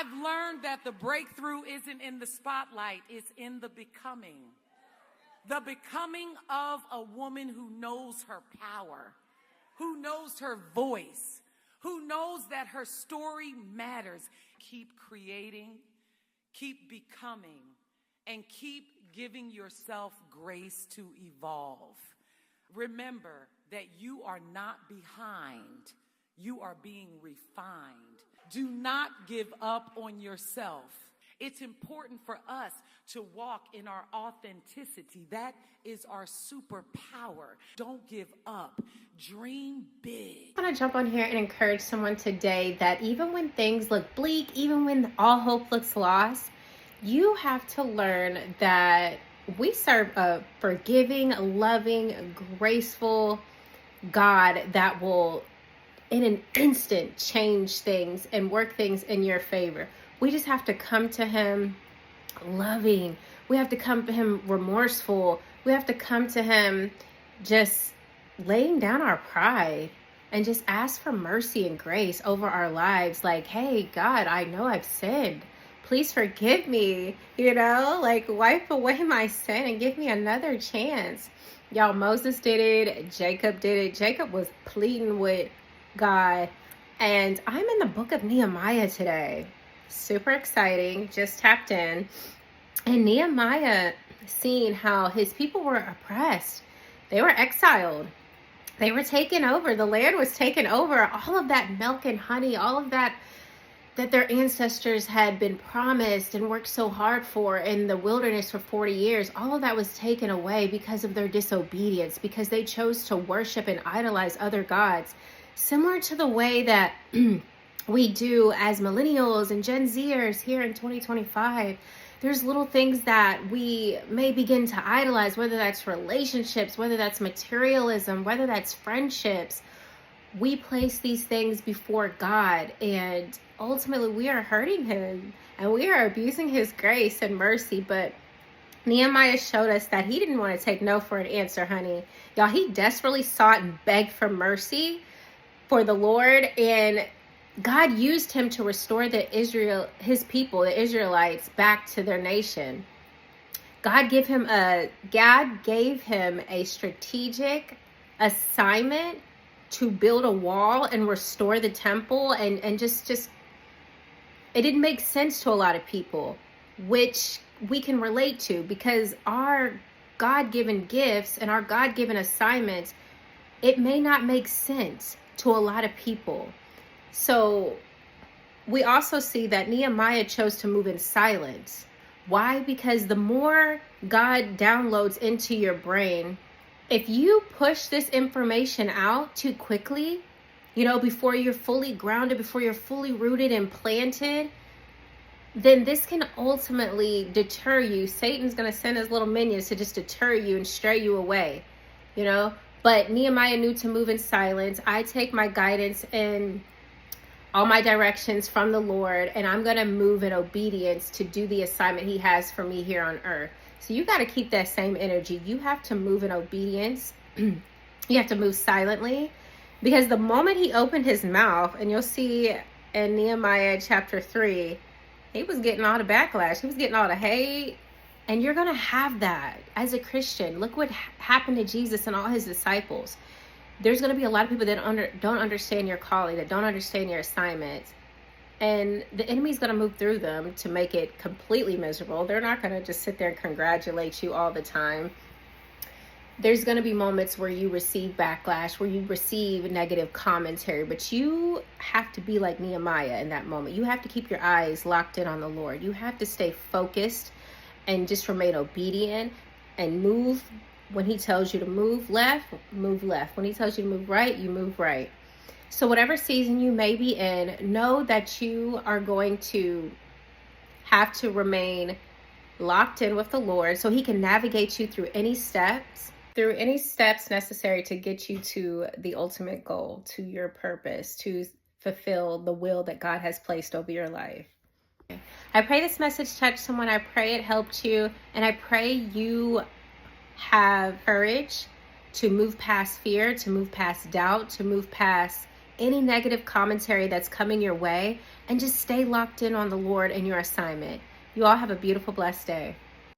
I've learned that the breakthrough isn't in the spotlight, it's in the becoming. The becoming of a woman who knows her power, who knows her voice, who knows that her story matters. Keep creating, keep becoming, and keep giving yourself grace to evolve. Remember that you are not behind, you are being refined. Do not give up on yourself. It's important for us to walk in our authenticity. That is our superpower. Don't give up. Dream big. I want to jump on here and encourage someone today that even when things look bleak, even when all hope looks lost, you have to learn that we serve a forgiving, loving, graceful God that will in an instant change things and work things in your favor. We just have to come to him loving. We have to come to him remorseful. We have to come to him just laying down our pride and just ask for mercy and grace over our lives. Like, hey, God, I know I've sinned. Please forgive me, like wipe away my sin and give me another chance. Y'all, Moses did it. Jacob did it. Jacob was pleading with God. And I'm in the book of Nehemiah today. Super exciting. Just tapped in. And Nehemiah seeing how his people were oppressed. They were exiled. They were taken over. The land was taken over. All of that milk and honey, all of that their ancestors had been promised and worked so hard for in the wilderness for 40 years, all of that was taken away because of their disobedience, because they chose to worship and idolize other gods. Similar to the way that we do as millennials and Gen Zers here in 2025. There's little things that we may begin to idolize, whether that's relationships, whether that's materialism, whether that's friendships. We place these things before God, and ultimately we are hurting him and we are abusing his grace and mercy. But Nehemiah showed us that he didn't want to take no for an answer, honey. Y'all, he desperately sought and begged for mercy for the Lord, and God used him to restore his people, the Israelites, back to their nation. God gave him a strategic assignment to build a wall and restore the temple, and just it didn't make sense to a lot of people, which we can relate to, because our God-given gifts and our God-given assignments, it may not make sense to a lot of people. So we also see that Nehemiah chose to move in silence. Why? Because the more God downloads into your brain, if you push this information out too quickly, before you're fully grounded, before you're fully rooted and planted, then this can ultimately deter you. Satan's going to send his little minions to just deter you and stray you away, But Nehemiah knew to move in silence. I take my guidance and all my directions from the Lord, and I'm going to move in obedience to do the assignment he has for me here on earth. So you got to keep that same energy. You have to move in obedience. You have to move silently, because the moment he opened his mouth, and you'll see in Nehemiah chapter 3, he was getting all the backlash. He was getting all the hate. And you're going to have that as a Christian. Look what happened to Jesus and all his disciples. There's going to be a lot of people that don't understand your calling, that don't understand your assignments. And the enemy's going to move through them to make it completely miserable. They're not going to just sit there and congratulate you all the time. There's going to be moments where you receive backlash, where you receive negative commentary, but you have to be like Nehemiah in that moment. You have to keep your eyes locked in on the Lord. You have to stay focused and just remain obedient and move. When he tells you to move left, move left. When he tells you to move right, you move right. So whatever season you may be in, know that you are going to have to remain locked in with the Lord so he can navigate you through any steps necessary to get you to the ultimate goal, to your purpose, to fulfill the will that God has placed over your life. I pray this message touched someone. I pray it helped you, and I pray you have courage to move past fear, to move past doubt, to move past any negative commentary that's coming your way, and just stay locked in on the Lord and your assignment. You all have a beautiful, blessed day.